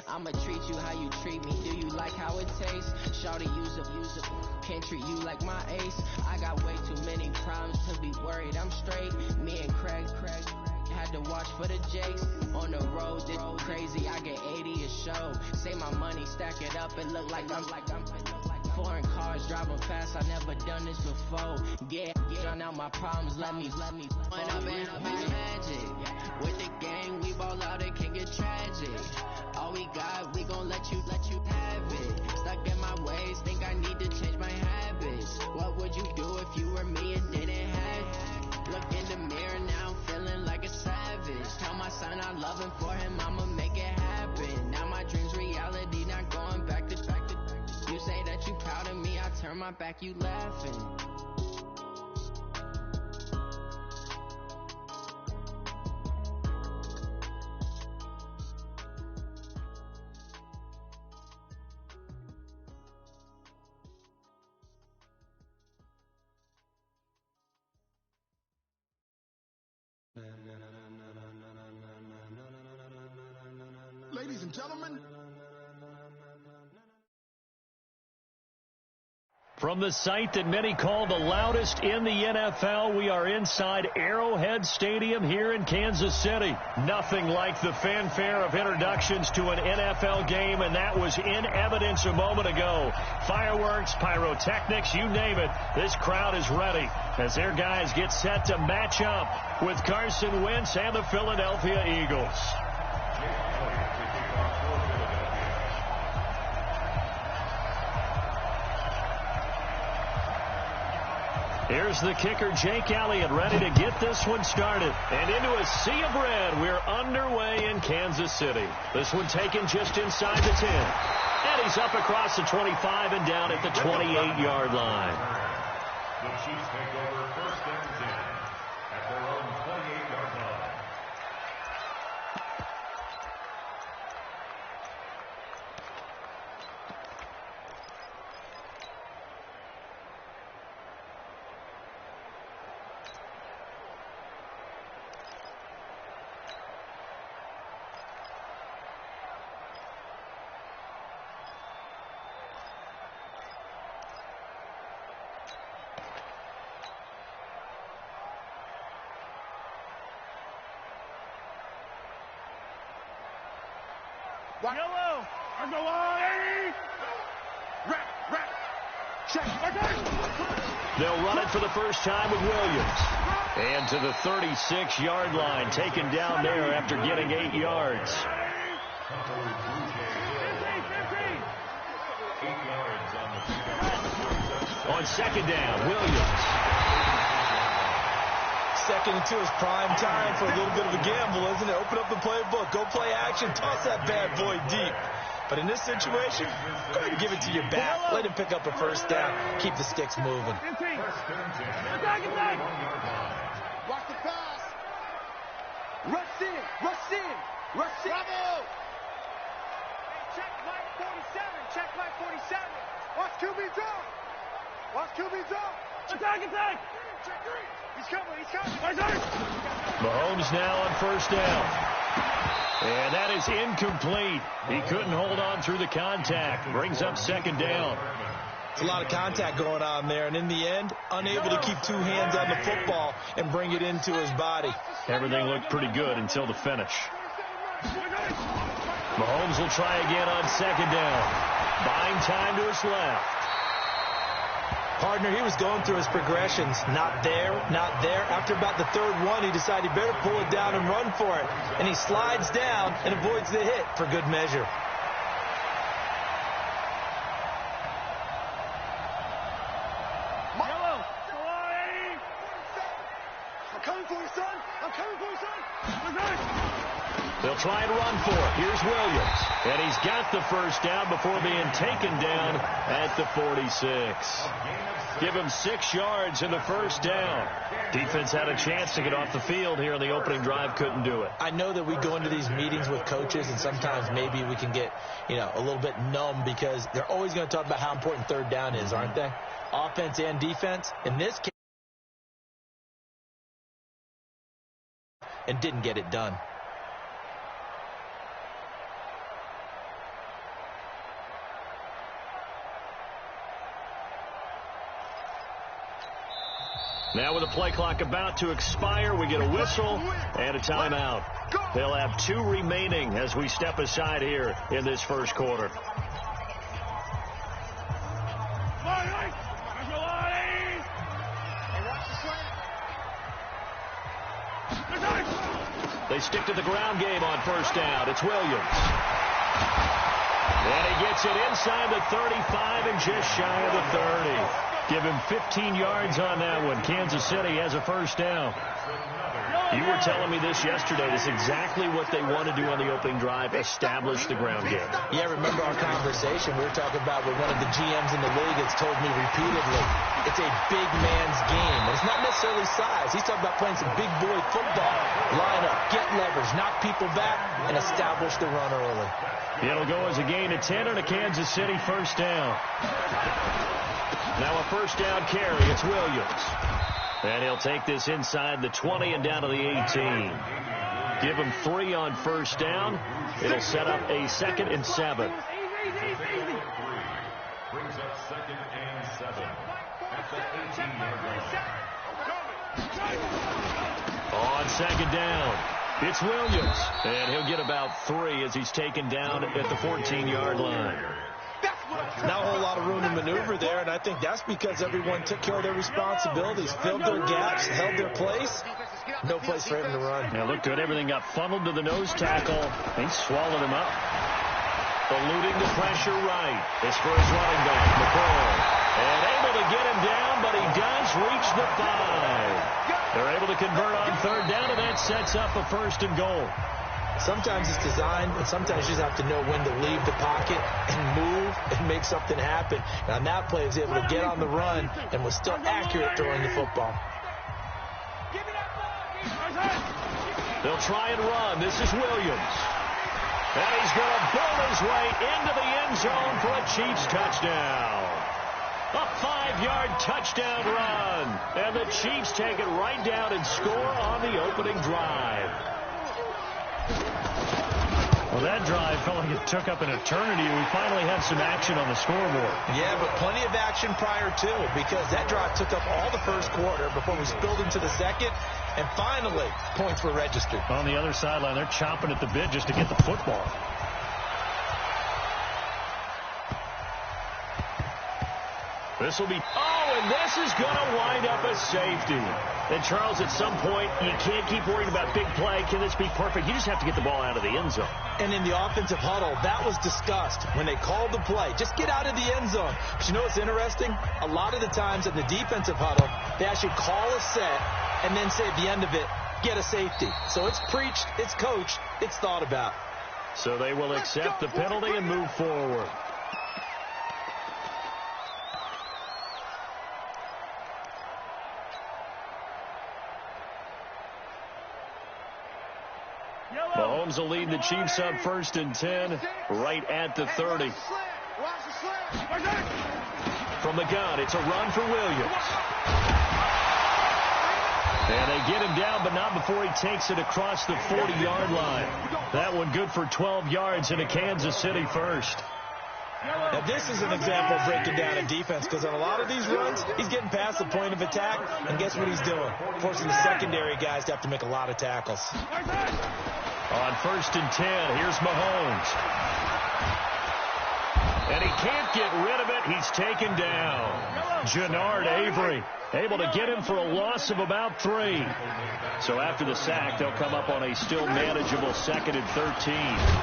I'ma treat you how you treat me. Do you like how it tastes? Shawty, use a, can't treat you like my ace. I got way too many problems to be worried. I'm straight. Me and Craig had to watch for the Jakes. On the road, this crazy. I get 80 a show. Say my money, stack it up, and look like I'm foreign cars driving fast. I never done this before. Get drown out my problems. Let me point up and up is magic. With the gang, we ball out. It can get tragic. All we got, we gon' let you have it. Stuck in my ways, think I need to change my habits. What would you do if you were me and didn't have it? Look in the mirror now, I'm feeling like a savage. Tell my son I love him, for him I'ma make it happen. Now my dream's reality, not going back to. You say that you proud of me, I turn my back, you laughing. Ladies and gentlemen. From the site that many call the loudest in the NFL, we are inside Arrowhead Stadium here in Kansas City. Nothing like the fanfare of introductions to an NFL game, and that was in evidence a moment ago. Fireworks, pyrotechnics, you name it. This crowd is ready as their guys get set to match up with Carson Wentz and the Philadelphia Eagles. Here's the kicker, Jake Elliott, ready to get this one started. And into a sea of red, we're underway in Kansas City. This one taken just inside the 10. And he's up across the 25 and down at the 28-yard line. The Chiefs take over first and 10 at their own 28-yard line. Yellow on the line. Rap. Check. They'll run it for the first time with Williams. And to the 36-yard line, taken down there after getting 8 yards. 8 yards on the On second down, Williams. Second into his prime time for a little bit of a gamble, isn't it? Open up the playbook, go play action, toss that bad boy deep. But in this situation, go ahead and give it to your back. Let him pick up a first down. Keep the sticks moving. Watch the pass. Rush in. Bravo. Check Mike 47. Watch QB draw. Attack. He's coming. Mahomes now on first down. And that is incomplete. He couldn't hold on through the contact. Brings up second down. It's a lot of contact going on there, and in the end, unable to keep two hands on the football and bring it into his body. Everything looked pretty good until the finish. Mahomes will try again on second down. Buying time to his left. Partner, he was going through his progressions. Not there. After about the third one, he decided he better pull it down and run for it. And he slides down and avoids the hit for good measure. Yellow. I'm coming for you, son. They'll try and run for it. Here's Williams. And he's got the first down before being taken down at the 46. Give him 6 yards in the first down. Defense had a chance to get off the field here in the opening drive. Couldn't do it. I know that we go into these meetings with coaches, and sometimes maybe we can get, a little bit numb because they're always going to talk about how important third down is, aren't they? Offense and defense. In this case, and didn't get it done. Now with the play clock about to expire, we get a whistle and a timeout. They'll have 2 remaining as we step aside here in this first quarter. They stick to the ground game on first down. It's Williams. And he gets it inside the 35 and just shy of the 30. Give him 15 yards on that one. Kansas City has a first down. You were telling me this yesterday. This is exactly what they want to do on the opening drive, establish the ground game. Yeah, remember our conversation we were talking about with one of the GMs in the league that's told me repeatedly, it's a big man's game. And it's not necessarily size. He's talking about playing some big boy football. Line up, get leverage, knock people back, and establish the run early. It'll go as a gain of 10 on a Kansas City first down. Now a first down carry. It's Williams. And he'll take this inside the 20 and down to the 18. Give him 3 on first down. It'll set up a 2nd and 7. Brings up 2nd and 7 at the 18-yard line. On 2nd down, it's Williams. And he'll get about 3 as he's taken down at the 14-yard line. Not a whole lot of room to maneuver there, and I think that's because everyone took care of their responsibilities, filled their gaps, held their place. No place for him to run. Now look good. Everything got funneled to the nose tackle. He swallowed him up. Eluding the pressure right. His first running back, McCoy. And able to get him down, but he does reach the 5. They're able to convert on 3rd down, and that sets up a 1st and goal. Sometimes it's designed, and sometimes you just have to know when to leave the pocket and move and make something happen. And on that play, he was able to get on the run and was still accurate throwing the football. They'll try and run. This is Williams. And he's going to bull his way into the end zone for a Chiefs touchdown. A 5-yard touchdown run. And the Chiefs take it right down and score on the opening drive. Well, that drive felt like it took up an eternity. We finally had some action on the scoreboard. Yeah, but plenty of action prior to, because that drive took up all the first quarter before we spilled into the second, and finally, points were registered. On the other sideline, they're chomping at the bit just to get the football. This will be, and this is going to wind up a safety. And, Charles, at some point, you can't keep worrying about big play. Can this be perfect? You just have to get the ball out of the end zone. And in the offensive huddle, that was discussed when they called the play. Just get out of the end zone. But you know what's interesting? A lot of the times in the defensive huddle, they actually call a set and then say at the end of it, get a safety. So it's preached, it's coached, it's thought about. So they will accept the penalty and move forward. Mahomes will lead the Chiefs up 1st and 10 right at the 30. From the gun, it's a run for Williams. And they get him down, but not before he takes it across the 40-yard line. That one good for 12 yards in a Kansas City first. Now, this is an example of breaking down a defense, because on a lot of these runs, he's getting past the point of attack, and guess what he's doing? Forcing the secondary guys to have to make a lot of tackles. On 1st and 10, here's Mahomes. And he can't get rid of it. He's taken down. Jannard Avery able to get him for a loss of about 3. So after the sack, they'll come up on a still manageable 2nd and 13.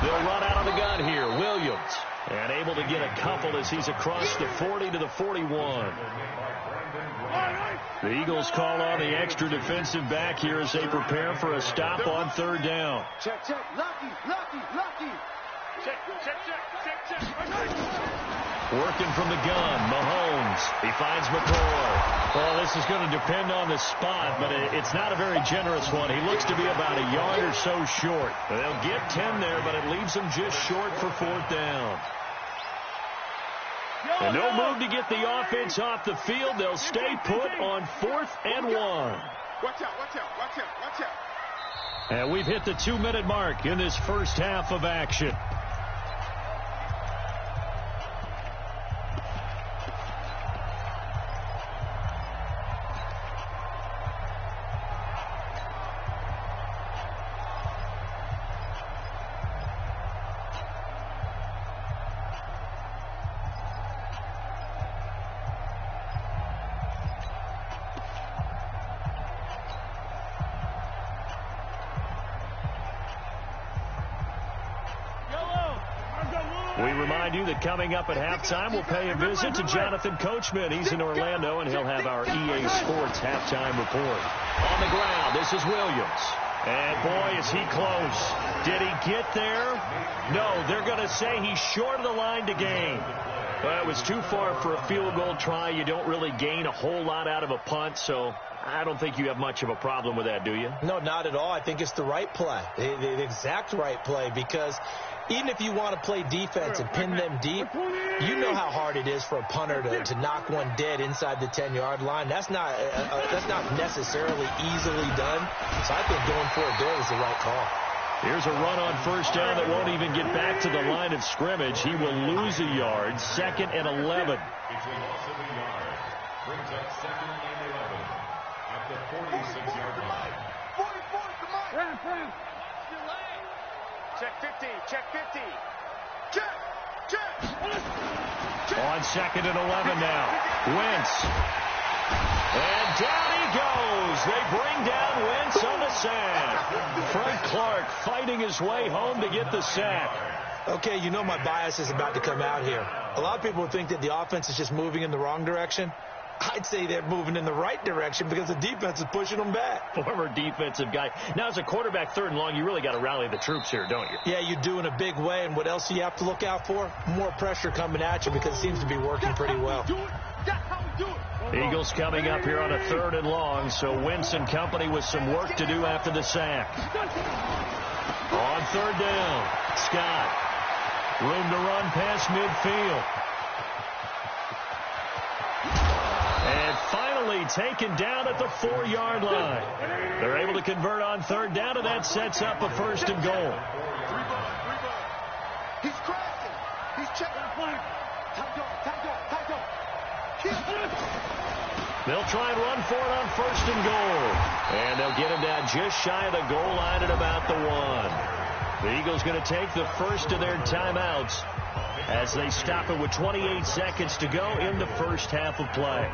They'll run out of the gun here. Williams. And able to get a couple as he's across the 40 to the 41. The Eagles call on the extra defensive back here as they prepare for a stop on 3rd down. Check, check. Lucky. Check. Working from the gun, Mahomes. He finds McCoy. Well, this is going to depend on the spot, but it's not a very generous one. He looks to be about a yard or so short. They'll get 10 there, but it leaves them just short for 4th down. And no move to get the offense off the field. They'll stay put on 4th and 1. Watch out. And we've hit the 2-minute mark in this first half of action. We remind you that coming up at halftime, we'll pay a visit to Jonathan Coachman. He's in Orlando, and he'll have our EA Sports halftime report. On the ground, this is Williams. And, boy, is he close. Did he get there? No, they're going to say he's short of the line to gain. Well, it was too far for a field goal try. You don't really gain a whole lot out of a punt, so I don't think you have much of a problem with that, do you? No, not at all. I think it's the right play, the exact right play, because even if you want to play defense and pin them deep, you know how hard it is for a punter to knock one dead inside the 10-yard line. That's not necessarily easily done. So I think going for it there is the right call. Here's a run on first down that won't even get back to the line of scrimmage. He will lose a yard. 2nd and 11. It's a loss of a yard. Brings up 2nd and 11 at the 46-yard line. 44, come on. Check 50, check 50. Check. On 2nd and 11 now. Wentz. And down he goes. They bring down Wentz on the sack. Frank Clark fighting his way home to get the sack. Okay, you know my bias is about to come out here. A lot of people think that the offense is just moving in the wrong direction. I'd say they're moving in the right direction because the defense is pushing them back. Former defensive guy. Now, as a quarterback, 3rd and long, you really got to rally the troops here, don't you? Yeah, you do in a big way. And what else do you have to look out for? More pressure coming at you because it seems to be working pretty well. Eagles coming up here on a 3rd and long, so Wentz and company with some work to do after the sack. On 3rd down, Scott. Room to run past midfield. And finally taken down at the 4-yard line. They're able to convert on 3rd down, and that sets up a 1st and goal. He's crashing. He's checking. They'll try and run for it on 1st and goal. And they'll get him down just shy of the goal line at about the 1. The Eagles going to take the first of their timeouts as they stop it with 28 seconds to go in the first half of play.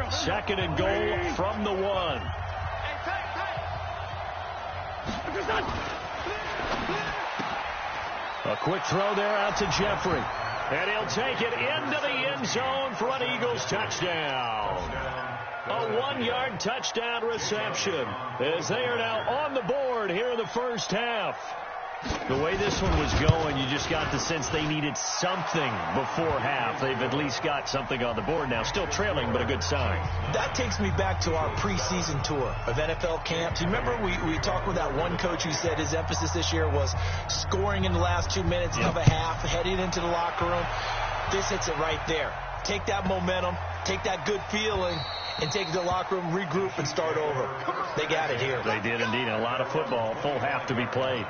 2nd and goal from the 1. A quick throw there out to Jeffrey. And he'll take it into the end zone for an Eagles touchdown. A 1-yard touchdown reception as they are now on the board here in the first half. The way this one was going, you just got the sense they needed something before half. They've at least got something on the board now. Still trailing, but a good sign. That takes me back to our preseason tour of NFL camps. You remember we talked with that one coach who said his emphasis this year was scoring in the last 2 minutes of a half, heading into the locker room. This hits it right there. Take that momentum, take that good feeling, and take it to the locker room, regroup, and start over. They got it here. They did indeed. A lot of football, full half to be played.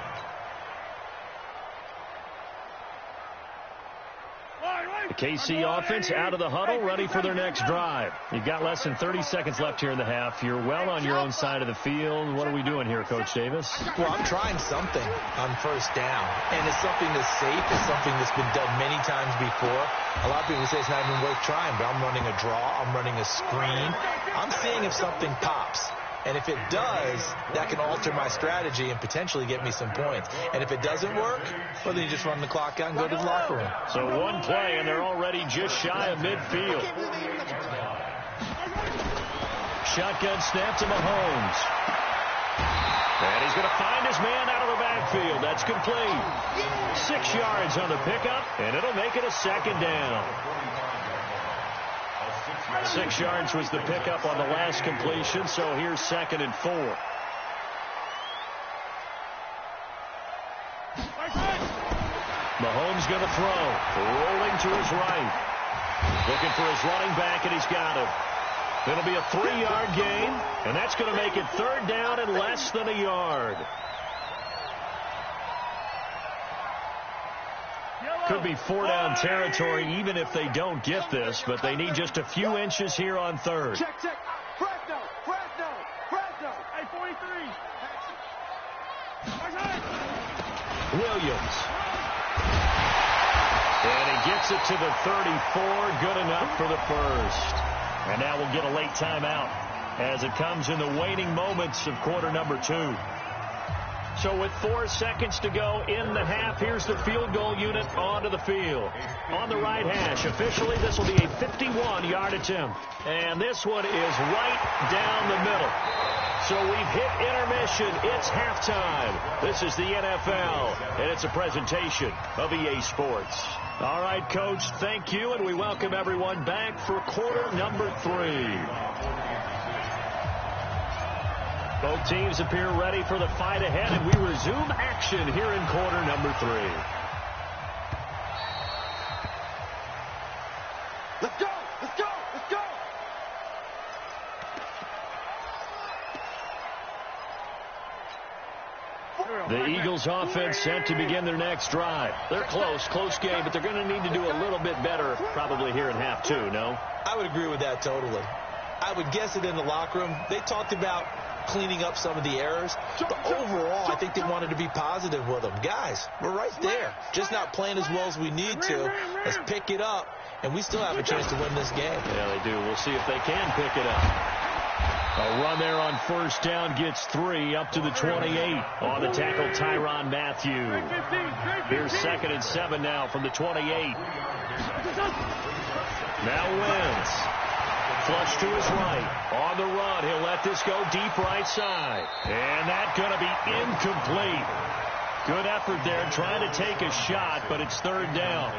The KC offense out of the huddle, ready for their next drive. You've got less than 30 seconds left here in the half. You're well on your own side of the field. What are we doing here, Coach Davis? Well, I'm trying something on 1st down, and it's something that's safe. It's something that's been done many times before. A lot of people say it's not even worth trying, but I'm running a draw. I'm running a screen. I'm seeing if something pops. And if it does, that can alter my strategy and potentially get me some points. And if it doesn't work, well, then you just run the clock out and go to the locker room. So one play, and they're already just shy of midfield. Shotgun snap to Mahomes. And he's going to find his man out of the backfield. That's complete. 6 yards on the pickup, and it'll make it a 2nd down. 6 yards was the pickup on the last completion, so here's 2nd and 4. Mahomes going to throw. Rolling to his right. Looking for his running back, and he's got him. It'll be a 3-yard gain, and that's going to make it 3rd down and less than a yard. Could be 4-down territory even if they don't get this, but they need just a few inches here on 3rd. Check. Fresno. Hey, 43. Williams. And he gets it to the 34. Good enough for the first. And now we'll get a late timeout as it comes in the waning moments of quarter number 2. So with 4 seconds to go in the half, here's the field goal unit onto the field. On the right hash, officially this will be a 51-yard attempt. And this one is right down the middle. So we've hit intermission. It's halftime. This is the NFL, and it's a presentation of EA Sports. All right, Coach, thank you, and we welcome everyone back for quarter number 3. Both teams appear ready for the fight ahead, and we resume action here in quarter number 3. Let's go! Let's go! Let's go! The Eagles offense set to begin their next drive. They're close game, but they're going to need to do a little bit better probably here in half 2, no? I would agree with that totally. I would guess it in the locker room. They talked about cleaning up some of the errors, but overall, I think they wanted to be positive with them. Guys, we're right there. Just not playing as well as we need to. Let's pick it up, and we still have a chance to win this game. Yeah, they do. We'll see if they can pick it up. A run there on first down gets 3 up to the 28 on the tackle, Tyrann Mathieu. Here's 2nd and 7 now from the 28. Now Wentz. Flush to his right. On the run, he'll let this go deep right side. And that's going to be incomplete. Good effort there trying to take a shot, but it's 3rd down.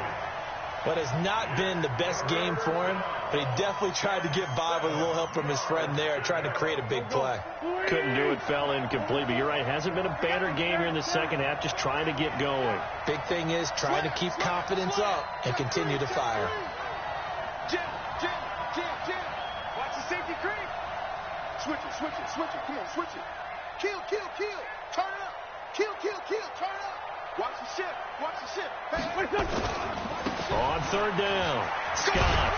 But it's not been the best game for him, but he definitely tried to get by with a little help from his friend there, trying to create a big play. Couldn't do it, fell incomplete, but you're right. Hasn't been a banner game here in the second half, just trying to get going. Big thing is trying to keep confidence up and continue to fire. Jim. Watch the safety creep. Switch it. Come on, switch it. Kill. Turn it up. Kill. Turn it up. Watch the shift. On 3rd down, Scott.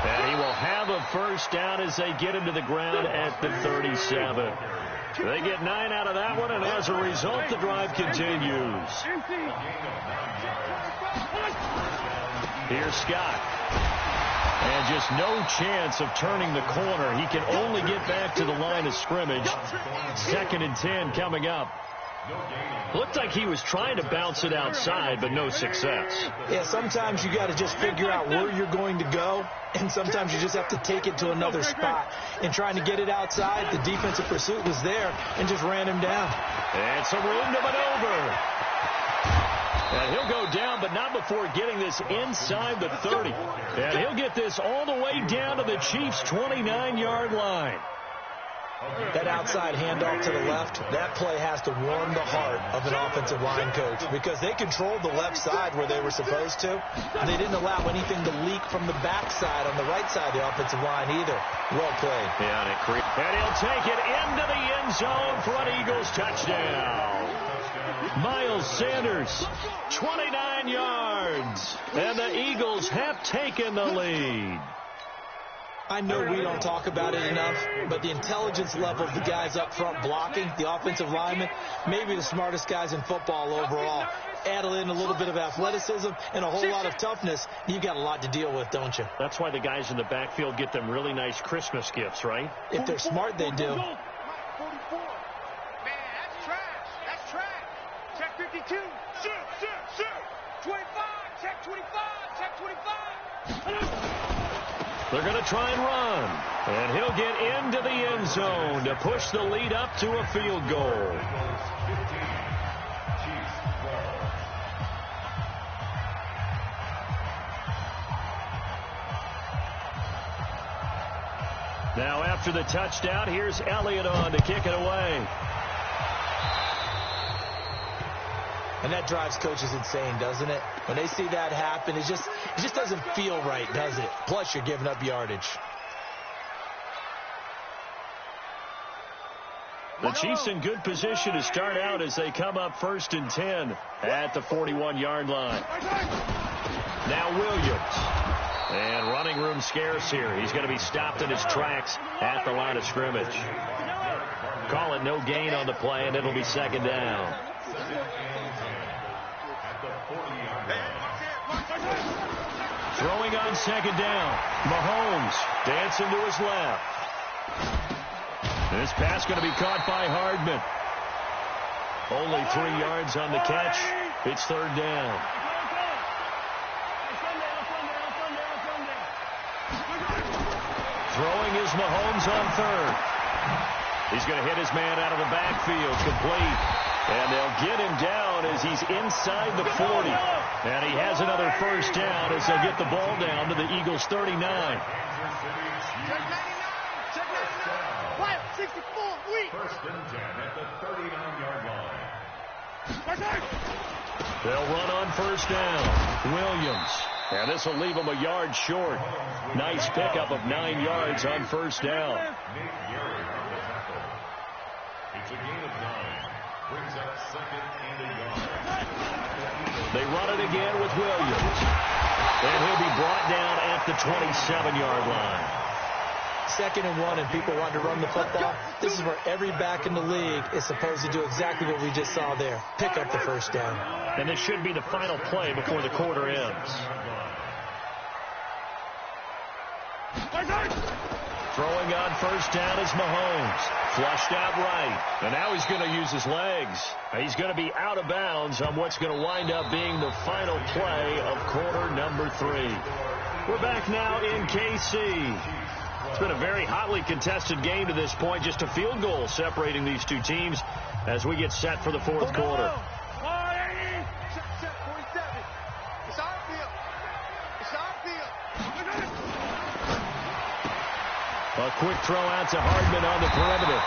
And he will have a first down as they get into the ground at the 37. They get 9 out of that one, and as a result, the drive continues. Here's Scott. And just no chance of turning the corner. He can only get back to the line of scrimmage. 2nd and 10 coming up. Looked like he was trying to bounce it outside, but no success. Yeah, sometimes you got to just figure out where you're going to go, and sometimes you just have to take it to another spot. And trying to get it outside, the defensive pursuit was there and just ran him down. And some room to maneuver. And he'll go down, but not before getting this inside the 30. And he'll get this all the way down to the Chiefs' 29-yard line. That outside handoff to the left, that play has to warm the heart of an offensive line coach because they controlled the left side where they were supposed to. They didn't allow anything to leak from the backside on the right side of the offensive line either. Well played. Yeah, and he'll take it into the end zone for an Eagles touchdown. Miles Sanders, 29 yards, and the Eagles have taken the lead. I know we don't talk about it enough, but the intelligence level of the guys up front blocking, the offensive linemen, maybe the smartest guys in football overall. Add in a little bit of athleticism and a whole lot of toughness, you got a lot to deal with, don't you? That's why the guys in the backfield get them really nice Christmas gifts, right? If they're smart, they do. Man, that's trash. Check 52. Sir. 25. Check 25. They're going to try and run. And he'll get into the end zone to push the lead up to a field goal. Now after the touchdown, here's Elliott on to kick it away. And that drives coaches insane, doesn't it? When they see that happen, it just doesn't feel right, does it? Plus, you're giving up yardage. The Chiefs in good position to start out as they come up 1st and 10 at the 41-yard line. Now Williams. And running room scarce here. He's going to be stopped in his tracks at the line of scrimmage. Call it no gain on the play, and it'll be 2nd down. Throwing on 2nd down. Mahomes dancing to his left. This pass going to be caught by Hardman. Only 3 yards on the catch. It's third down. Throwing is Mahomes on third. He's going to hit his man out of the backfield, complete. And they'll get him down as he's inside the 40. And he has another first down as they'll get the ball down to the Eagles' 39. Check 99. Check 99. What? 64. Wait. First and 10 at the 39-yard line. They'll run on first down. Williams. And this will leave him a yard short. Nice pickup of 9 yards on first down. It's a gain of 9. Brings up second and a yard. They run it again with Williams. And he'll be brought down at the 27-yard line. 2nd and 1, and people want to run the football. This is where every back in the league is supposed to do exactly what we just saw there. Pick up the first down. And this should be the final play before the quarter ends. Throwing on first down is Mahomes. Flushed out right. And now he's going to use his legs. He's going to be out of bounds on what's going to wind up being the final play of quarter number 3. We're back now in KC. It's been a very hotly contested game to this point. Just a field goal separating these two teams as we get set for the fourth quarter. It's our field. It's our field. A quick throw out to Hardman on the perimeter.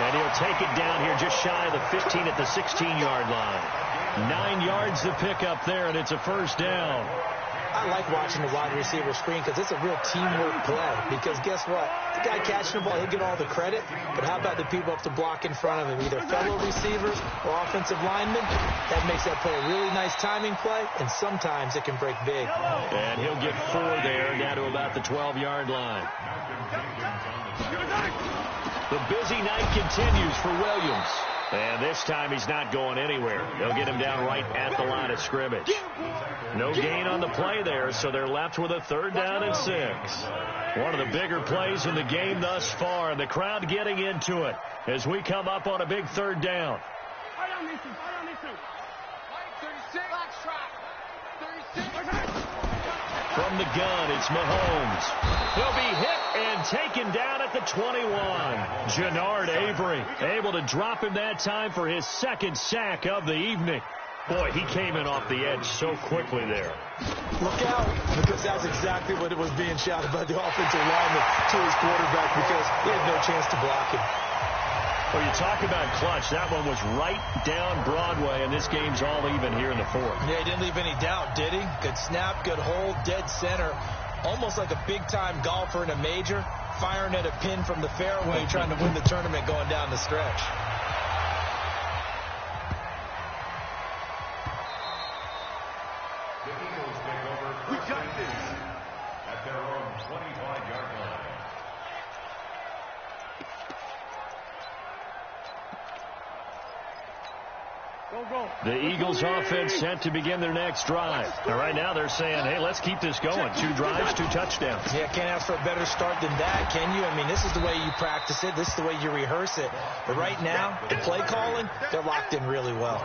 And he'll take it down here just shy of the 15 at the 16-yard line. 9 yards to pick up there, and it's a first down. I like watching the wide receiver screen because it's a real teamwork play. Because guess what? The guy catching the ball, he'll get all the credit. But how about the people up the block in front of him? Either fellow receivers or offensive linemen. That makes that play a really nice timing play. And sometimes it can break big. And he'll get 4 there, down to about the 12-yard line. The busy night continues for Williams. And this time he's not going anywhere. They'll get him down right at the line of scrimmage. No gain on the play there, so they're left with a 3rd down and 6. One of the bigger plays in the game thus far, and the crowd getting into it as we come up on a big 3rd down. From the gun, it's Mahomes. He'll be hit and taken down at the 21. Jannard Avery able to drop him that time for his 2nd sack of the evening. Boy, he came in off the edge so quickly there. Look out, because that's exactly what it was being shouted by the offensive lineman to his quarterback because he had no chance to block him. Well, you talk about clutch. That one was right down Broadway, and this game's all even here in the 4th. Yeah, he didn't leave any doubt, did he? Good snap, good hold, dead center. Almost like a big-time golfer in a major, firing at a pin from the fairway, trying to win the tournament going down the stretch. The Eagles take over first and 10 at their own 25-yard line. The Eagles offense set to begin their next drive. And right now they're saying, hey, let's keep this going. 2 drives, 2 touchdowns. Yeah, can't ask for a better start than that, can you? I mean, this is the way you practice it. This is the way you rehearse it. But right now, the play calling, they're locked in really well.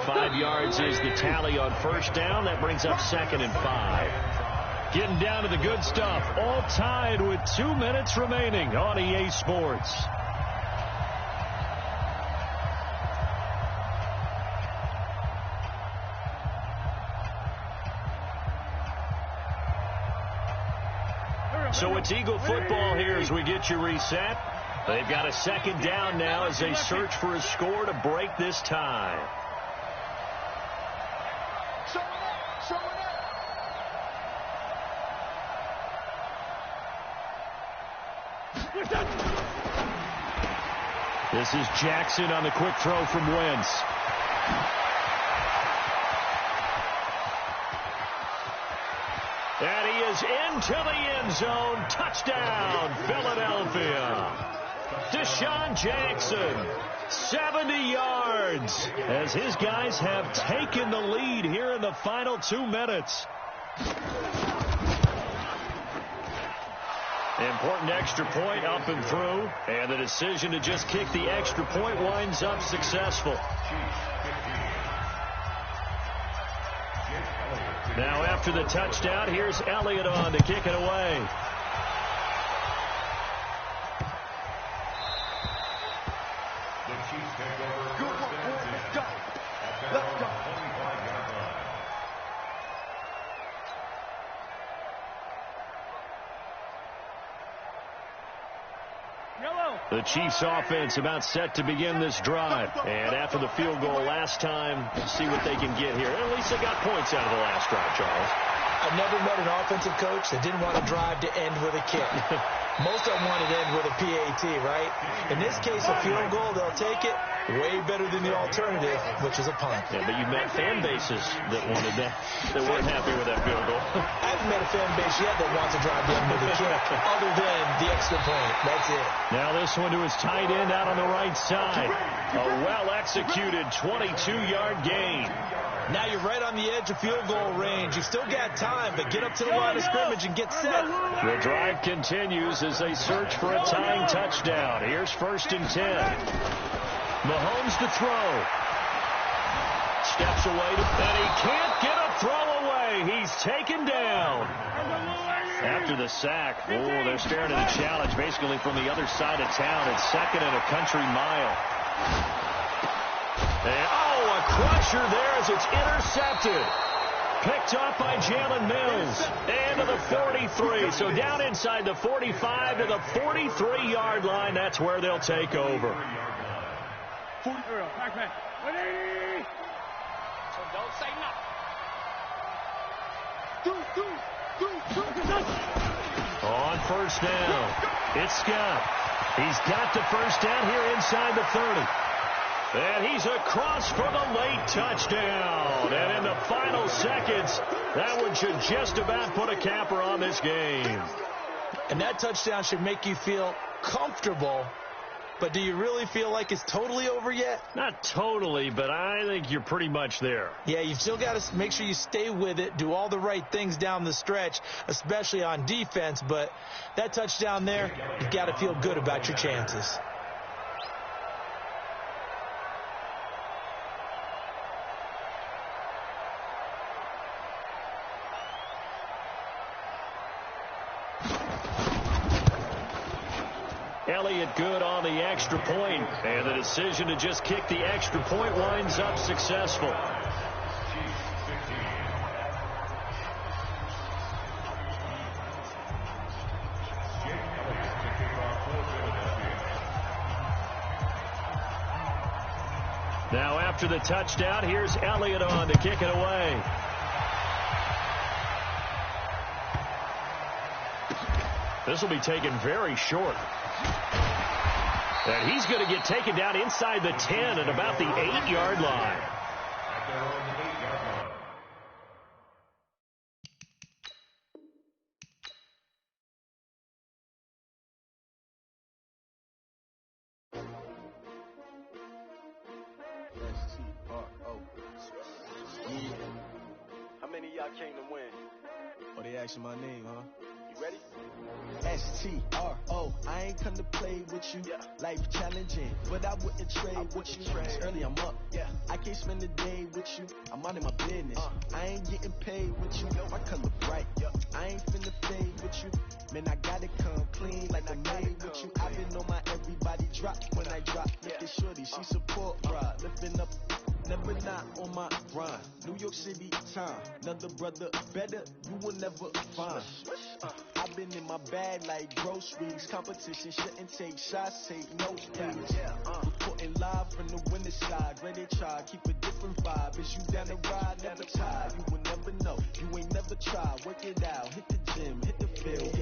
5 yards is the tally on first down. That brings up 2nd and 5. Getting down to the good stuff. All tied with 2 minutes remaining on EA Sports. So it's Eagle football here as we get you reset. They've got a 2nd down now as they search for a score to break this tie. This is Jackson on the quick throw from Wentz. And he is into the end zone. Touchdown, Philadelphia. Deshaun Jackson, 70 yards, as his guys have taken the lead here in the final 2 minutes. Important extra point up and through, and the decision to just kick the extra point winds up successful. Now after the touchdown, here's Elliott on to kick it away. Good work, boys. Let's go. Let's go. The Chiefs offense about set to begin this drive. And after the field goal last time, see what they can get here. At least they got points out of the last drive, Charles. I've never met an offensive coach that didn't want to drive to end with a kick. Most of them want to end with a PAT, right? In this case, a field goal, they'll take it. Way better than the alternative, which is a punt. Yeah, but you've met fan bases that wanted that, that weren't happy with that field goal. I haven't met a fan base yet that wants to drive to end with a kick, other than the extra point. That's it. Now this one to his tight end out on the right side. A well-executed 22-yard gain. Now you're right on the edge of field goal range. You've still got time, but get up to the line of scrimmage and get set. The drive continues as they search for a tying touchdown. Here's 1st and 10. Mahomes to throw. Steps away, and he can't get a throw away. He's taken down. After the sack, they're staring at a challenge basically from the other side of town. It's 2nd and a country mile. And, a crusher there as it's intercepted. Picked up by Jalen Mills. And to the 43. So down inside the 45 to the 43-yard line. That's where they'll take over. Don't say nothing. On 1st down, it's Scott. He's got the 1st down here inside the 30. And he's across for the late touchdown. And in the final seconds, that one should just about put a capper on this game. And that touchdown should make you feel comfortable. But do you really feel like it's totally over yet? Not totally, but I think you're pretty much there. Yeah, you've still got to make sure you stay with it, do all the right things down the stretch, especially on defense. But that touchdown there, you've got to feel good about your chances. Elliott good on the extra point, and the decision to just kick the extra point winds up successful. Now after the touchdown, here's Elliott on to kick it away. This will be taken very short. And he's going to get taken down inside the 10 at about the 8-yard line. How many of y'all came to win? Oh, they asking my name, huh? You ready? S-T-R-O, I ain't come to play with you. Life challenging, but I wouldn't trade with you. It's early, I'm up. I can't spend the day with you. I'm minding my business. I ain't getting paid with you. My color bright. I ain't finna fade with you. Man, I gotta come clean like I'm made with you. I've been on my everybody drop when I drop. Look at shorty, she support ride. Lifting up, never not on my grind. New York City time. Another brother better, you will never find. I've been in my bag like groceries. Competition shouldn't take shots, take no threes. Reporting live from the winning side. Ready to try, keep a different vibe. Is you down the ride, never tired. You will never know, you ain't never tried. Work it out, hit the gym, hit the field.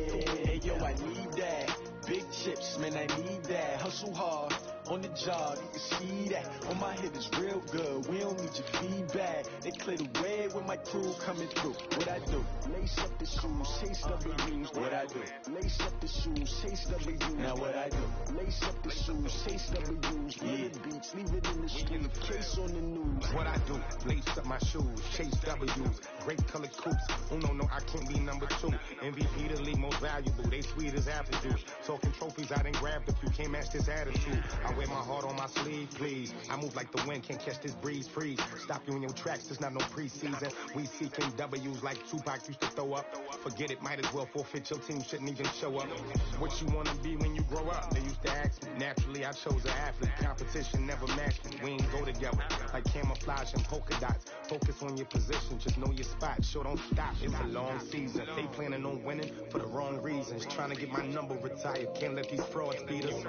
Hey, yo, I need that. Big chips, man, I need that. Hustle hard, on the job, you can see that. On my head is real good, we don't need your feedback. They clear the way when my crew coming through. What I do? Lace up the shoes, chase W's. What I do? Lace up the shoes, chase W's. Now what I do? Lace up the shoes, chase W's. Yeah. Beats, leave it in the street, case on the news. What I do? Lace up my shoes, chase W's. Great colored coops. Oh no, I can't be number 2. MVP the league most valuable. They sweet as apple juice. Talking trophies, I done grabbed a few. Can't match this attitude. I wear my heart on my sleeve, please. I move like the wind, can't catch this breeze, freeze. Stop you in your tracks, there's not no preseason. We seeking W's like Tupac used to throw up. Forget it, might as well forfeit. Your team shouldn't even show up. What you wanna be when you grow up? They used to ask me. Naturally, I chose an athlete. Competition never matched me. We ain't go together like camouflage and polka dots. Focus on your position, just know your spot. Sure, don't stop. It's a long season. They planning on winning for the wrong reasons. Trying to get my number retired. Can't let these frauds beat us.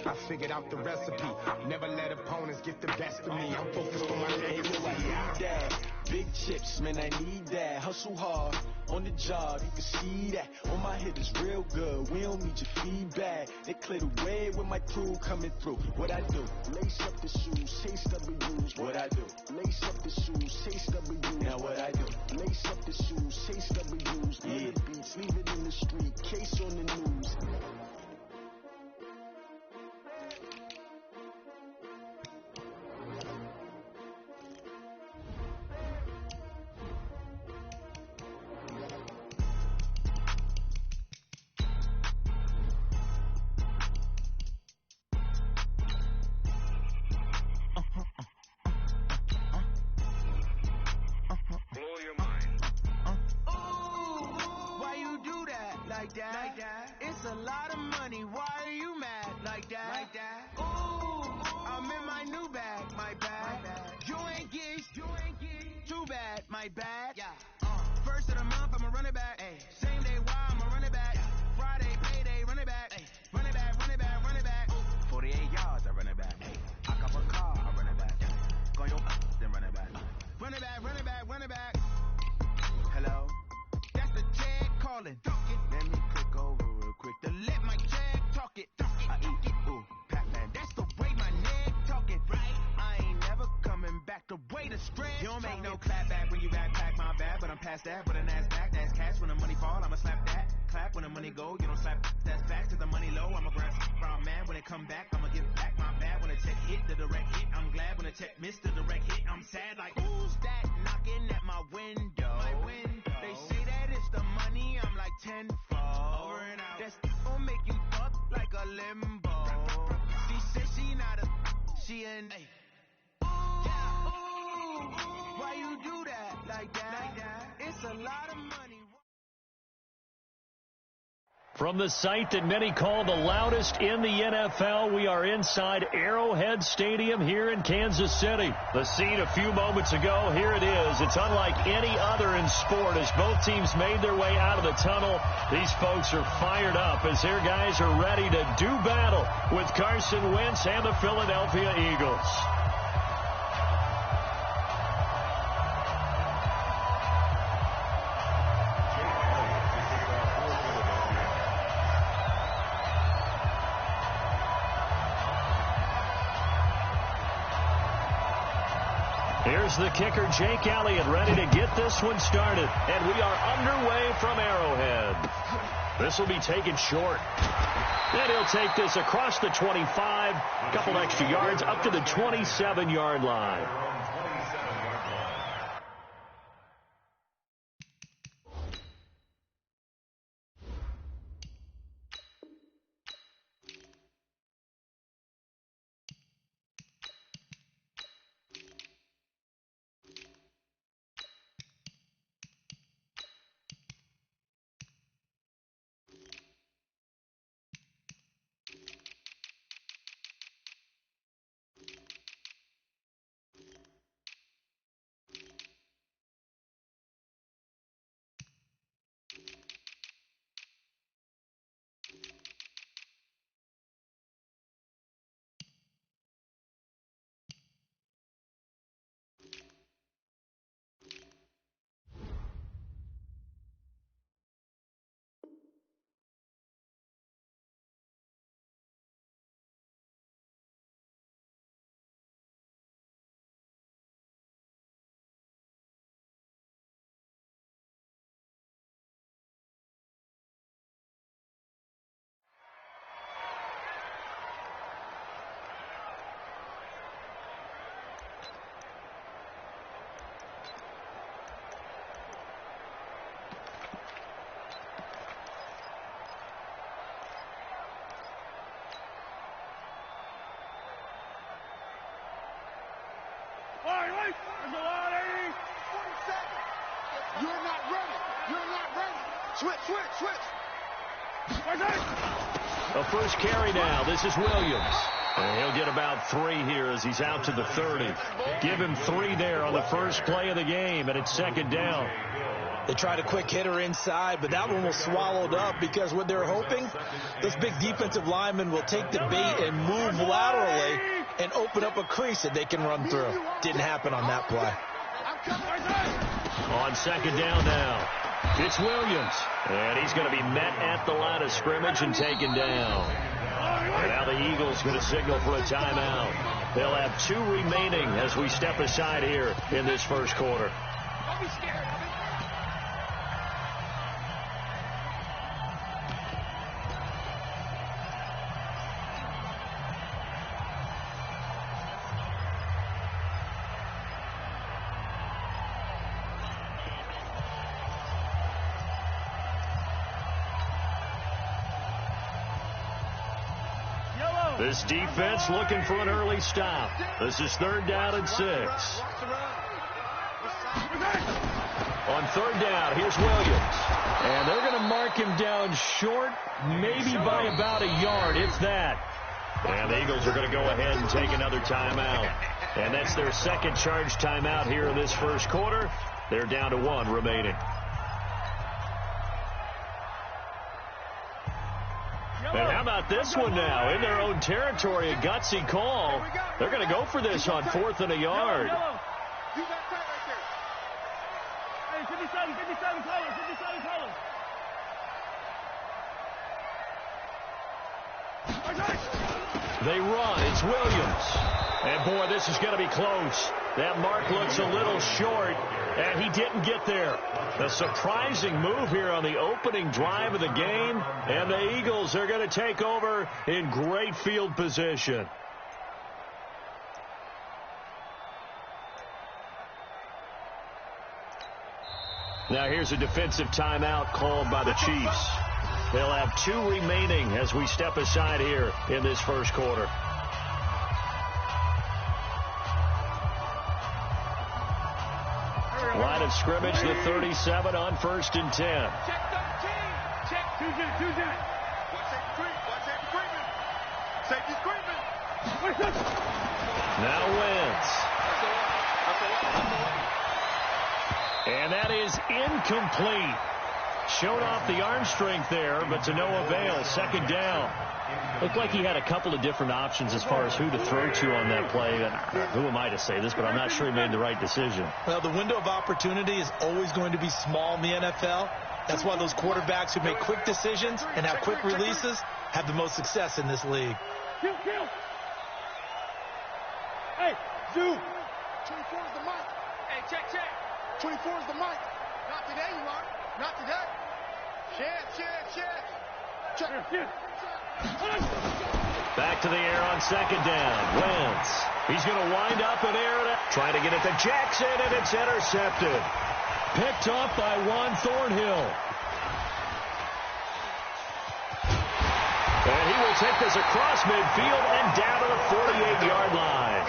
I figured out the recipe. Never let opponents get the best of me. I'm focused on my legacy. Big chips, man, I need that. Hustle hard on the job, you can see that. On my head is real good. We don't need your feedback. They clear the way when my crew coming through. What I do? Lace up the shoes, chase W's. What I do? Lace up the shoes, chase W's. Now what I do? Lace up the shoes, chase W's. Yeah. Beats, leave it in the street, case on the news. It's a lot of money, why are you mad like that? Ooh, I'm in my new bag, my bad. You ain't get too bad, my bad. First of the month, I'ma run it back. Same day, why I'ma run it back. Friday, payday, run it back. Run it back, run it back, run it back. 48 yards, I run it back. I cop a car, I run it back. Go your then run it back. Run it back, run it back, run it back. Hello? That's the check calling. Let me click over real quick to let my check talk it. I eat it, ooh, Pac-Man. That's the way my neck talking, right? I ain't never coming back the way the stretch. You don't make no clap back when you backpack my bad, but I'm past that. But an ass back, that's cash. When the money fall, I'ma slap that. Clap when the money go, you don't slap. That's facts, cause the money low. I'ma grab from man when it come back. I'ma give back my bad when the check hit the direct hit. I'm glad when the check missed the direct hit. I'm sad like who's that knocking at my window? They say that it's the money. I'm like tenfold. Over and out. That's gon' make you fuck like a limbo. She said she not a, she an ooh, why you do that like that? It's a lot of money. From the site that many call the loudest in the NFL, we are inside Arrowhead Stadium here in Kansas City. The scene a few moments ago, here it is. It's unlike any other in sport as both teams made their way out of the tunnel. These folks are fired up as their guys are ready to do battle with Carson Wentz and the Philadelphia Eagles. Here's the kicker, Jake Elliott, ready to get this one started. And we are underway from Arrowhead. This will be taken short. And he'll take this across the 25, a couple extra yards, up to the 27-yard line. You're not ready. You're not ready. Switch. A first carry now. This is Williams. And he'll get about 3 here as he's out to the 30. Give him 3 there on the first play of the game, and it's second down. They tried a quick hitter inside, but that one was swallowed up because what they're hoping, this big defensive lineman will take the bait and move laterally and open up a crease that they can run through. Didn't happen on that play. On second down now, it's Williams. And he's going to be met at the line of scrimmage and taken down. And now the Eagles going to signal for a timeout. They'll have 2 remaining as we step aside here in this first quarter. Don't be scared. This defense looking for an early stop. This is 3rd down and 6. On 3rd down, here's Williams. And they're going to mark him down short, maybe by about a yard, if that. And the Eagles are going to go ahead and take another timeout. And that's their second charge timeout here in this first quarter. They're down to 1 remaining. And how about this one now? In their own territory, a gutsy call. They're going to go for this on 4th and a yard. You got tight right there. Hey, 57 colors. They run. It's Williams. And, boy, this is going to be close. That mark looks a little short, and he didn't get there. A surprising move here on the opening drive of the game, and the Eagles are going to take over in great field position. Now here's a defensive timeout called by the Chiefs. They'll have 2 remaining as we step aside here in this first quarter. Line of scrimmage, the 37 on 1st and 10. Check 13. Check 2-0. Watch safety screaming. Now Wentz. And that is incomplete. Showed off the arm strength there, but to no avail. 2nd down. Looked like he had a couple of different options as far as who to throw to on that play. And who am I to say this, but I'm not sure he made the right decision. Well, the window of opportunity is always going to be small in the NFL. That's why those quarterbacks who make quick decisions and have quick releases have the most success in this league. Kill. Hey, dude. 24 is the mic. Hey, check. 24 is the mic. Not today, you are. Not today. Check. Back to the air on 2nd down. Wentz. He's going to wind up in air. Trying to get it to Jackson, and it's intercepted. Picked off by Juan Thornhill. And he will take this across midfield and down to the 48-yard line.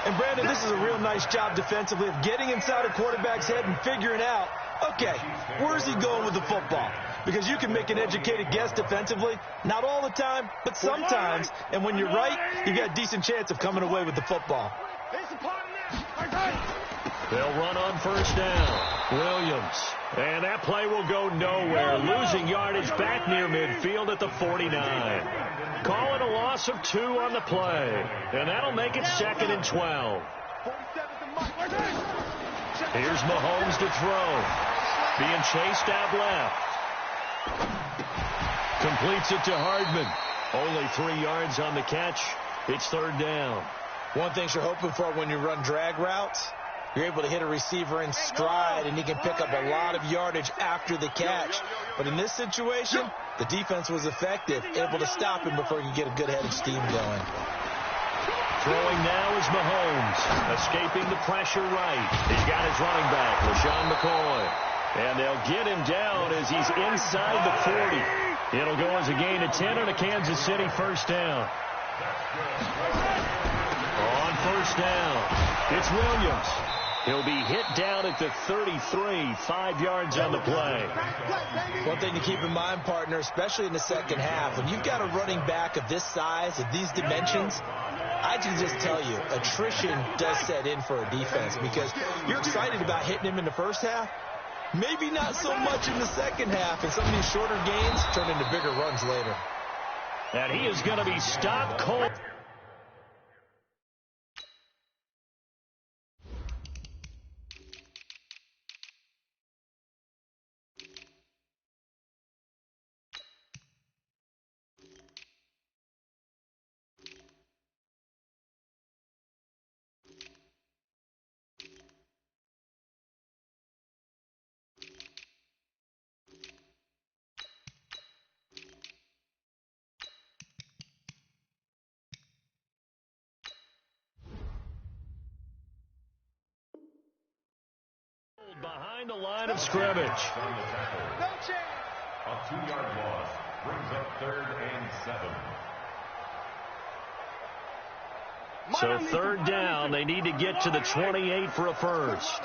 And, Brandon, this is a real nice job defensively of getting inside a quarterback's head and figuring out, okay, where's he going with the football? Because you can make an educated guess defensively, not all the time, but sometimes. And when you're right, you've got a decent chance of coming away with the football. They'll run on 1st down. Williams. And that play will go nowhere. Losing yardage back near midfield at the 49. Calling a loss of 2 on the play. And that'll make it 2nd and 12. Here's Mahomes to throw. Being chased out left. Completes it to Hardman. Only 3 yards on the catch. It's 3rd down. One thing you're hoping for when you run drag routes, you're able to hit a receiver in stride, and he can pick up a lot of yardage after the catch. But in this situation, the defense was effective, able to stop him before he could get a good head of steam going. Throwing now is Mahomes, escaping the pressure right. He's got his running back, LaShawn McCoy. And they'll get him down as he's inside the 40. It'll go as a gain of 10 on a Kansas City 1st down. On first down. It's Williams. He'll be hit down at the 33, 5 yards on the play. One thing to keep in mind, partner, especially in the second half, when you've got a running back of this size, of these dimensions, I can just tell you, attrition does set in for a defense because you're excited about hitting him in the first half. Maybe not so much in the second half, and some of these shorter gains turn into bigger runs later. And he is going to be stopped cold. Behind the line of scrimmage. No chance. A 2-yard loss brings up 3rd and 7. So 3rd down, they need to get to the 28 for a first.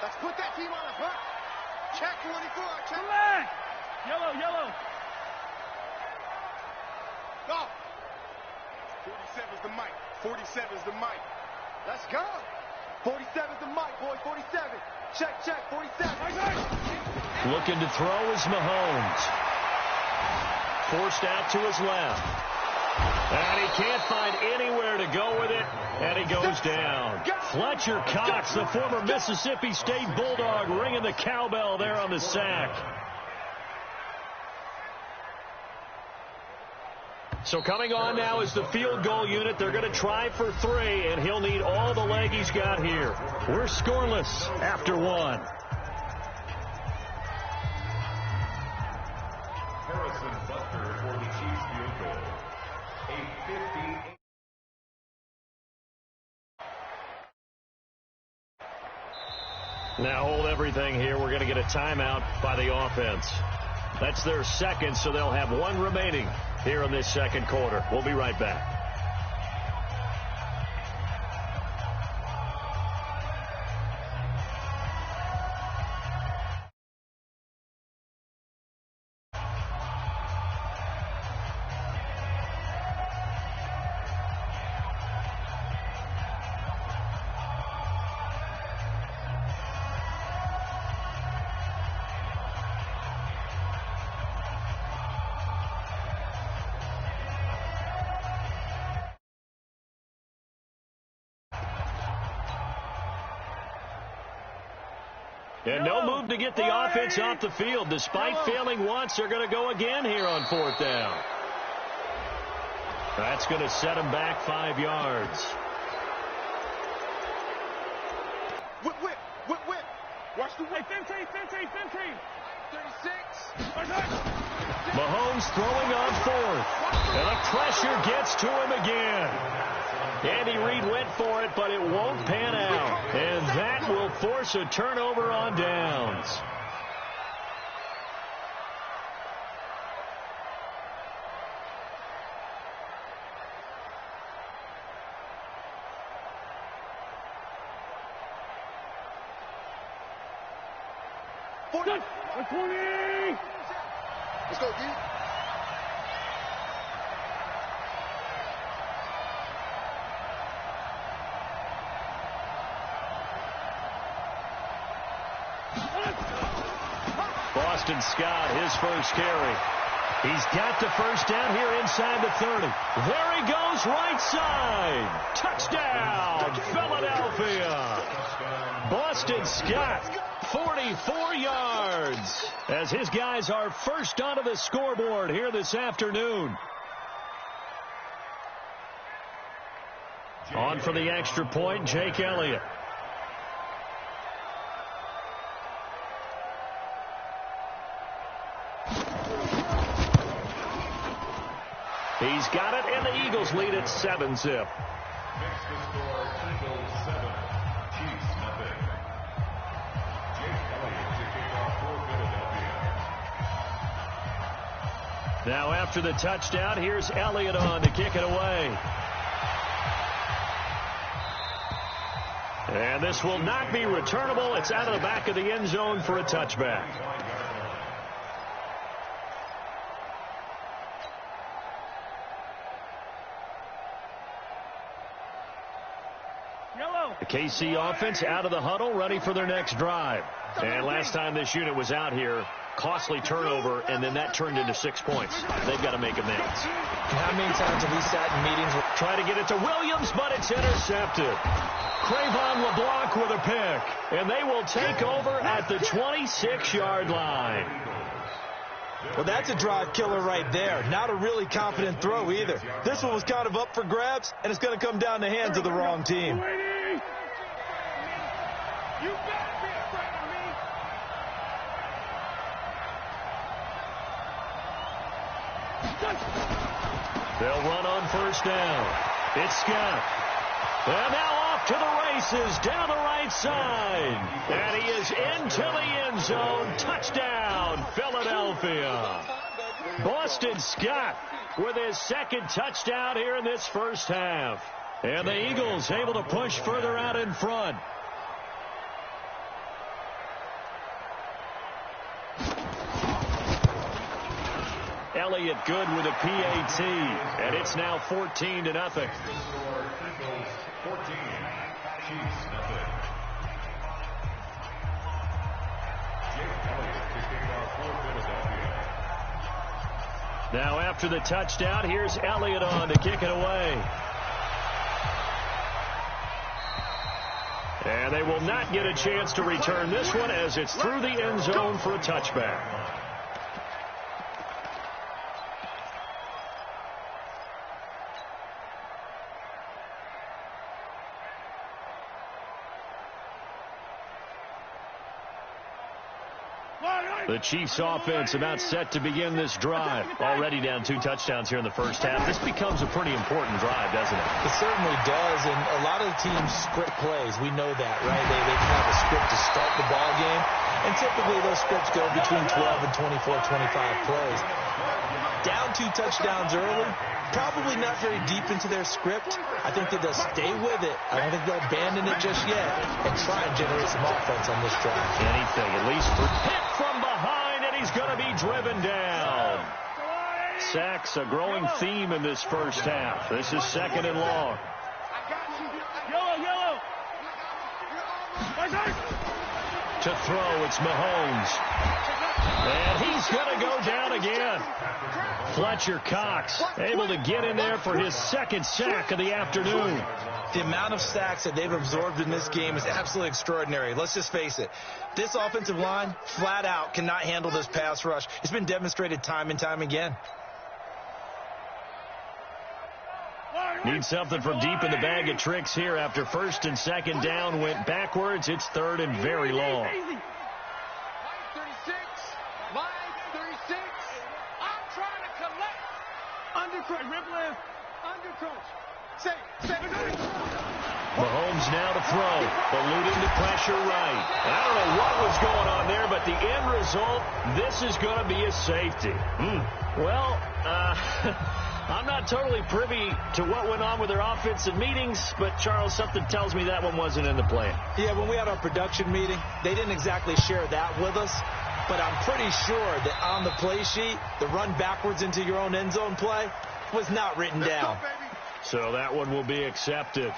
Let's put that team on the bus. Check 24. Check. Yellow. Go. 47's the mic. 47's the mic. Let's go. 47's the mic, boys. 47. Check, 47. Looking to throw is Mahomes. Forced out to his left. And he can't find anywhere to go with it, and he goes down. Fletcher Cox, the former Mississippi State Bulldog, ringing the cowbell there on the sack. So coming on now is the field goal unit. They're going to try for 3, and he'll need all the leg he's got here. We're scoreless after 1. Harrison Butker for the Chiefs field goal. A 58. Now hold everything here. We're going to get a timeout by the offense. That's their second, so they'll have 1 remaining here in this second quarter. We'll be right back. And no move to get the offense off the field. Despite failing once, they're going to go again here on 4th down. That's going to set them back 5 yards. Whip. Watch the whip. 15. 36. Mahomes throwing on 4th. And the pressure gets to him again. Andy Reid went for it, but it won't pan out. And that will force a turnover on downs. Let's go, D. Boston Scott, his first carry. He's got the first down here inside the 30. There he goes, right side. Touchdown, Philadelphia. Boston Scott, 44 yards, as his guys are first onto the scoreboard here this afternoon. On for the extra point, Jake Elliott. He's got it, and the Eagles lead at 7-zip. Makes the score Eagles 7, Chiefs nothing. Jake Elliott to kick off for Philadelphia. Now after the touchdown, here's Elliott on to kick it away. And this will not be returnable. It's out of the back of the end zone for a touchback. The KC offense out of the huddle, ready for their next drive. And last time this unit was out here, costly turnover, and then that turned into 6 points. They've got to make amends. How many times have we sat in meetings? Try to get it to Williams, but it's intercepted. Cravon LeBlanc with a pick, and they will take over at the 26-yard line. Well, that's a drive killer right there. Not a really confident throw either. This one was kind of up for grabs, and it's going to come down the hands of the wrong team. You better be afraid of me. They'll run on first down. It's Scott. And now off to the races down the right side. And he is into the end zone. Touchdown, Philadelphia. Boston Scott with his second touchdown here in this first half. And the Eagles able to push further out in front. Elliott good with a PAT, and it's now 14-0. Eagles 14, Chiefs nothing. Jake Elliott kicking off for Philadelphia. Now after the touchdown, here's Elliott on to kick it away. And they will not get a chance to return this one as it's through the end zone for a touchback. The Chiefs offense about set to begin this drive. Already down 2 touchdowns here in the first half. This becomes a pretty important drive, doesn't it? It certainly does, and a lot of the teams script plays. We know that, right? They have a script to start the ball game, and typically those scripts go between 12 and 24, 25 plays. Down 2 touchdowns early, probably not very deep into their script. I think that they'll stay with it. I don't think they'll abandon it just yet and try and generate some offense on this drive. Anything, at least for hit from behind, and he's going to be driven down. Sacks, a growing theme in this first half. This is 2nd and long. Yellow. To throw, it's Mahomes. And he's going to go down again. Fletcher Cox able to get in there for his 2nd sack of the afternoon. The amount of sacks that they've absorbed in this game is absolutely extraordinary. Let's just face it. This offensive line, flat out, cannot handle this pass rush. It's been demonstrated time and time again. Need something from deep in the bag of tricks here after 1st and 2nd down went backwards. It's 3rd and very long. Mahomes now to throw. Alluding to pressure right. And I don't know what was going on there, but the end result, this is going to be a safety. Well, I'm not totally privy to what went on with their offensive meetings, but, Charles, something tells me that one wasn't in the plan. Yeah, when we had our production meeting, they didn't exactly share that with us. But I'm pretty sure that on the play sheet, the run backwards into your own end zone play was not written down. So that one will be accepted.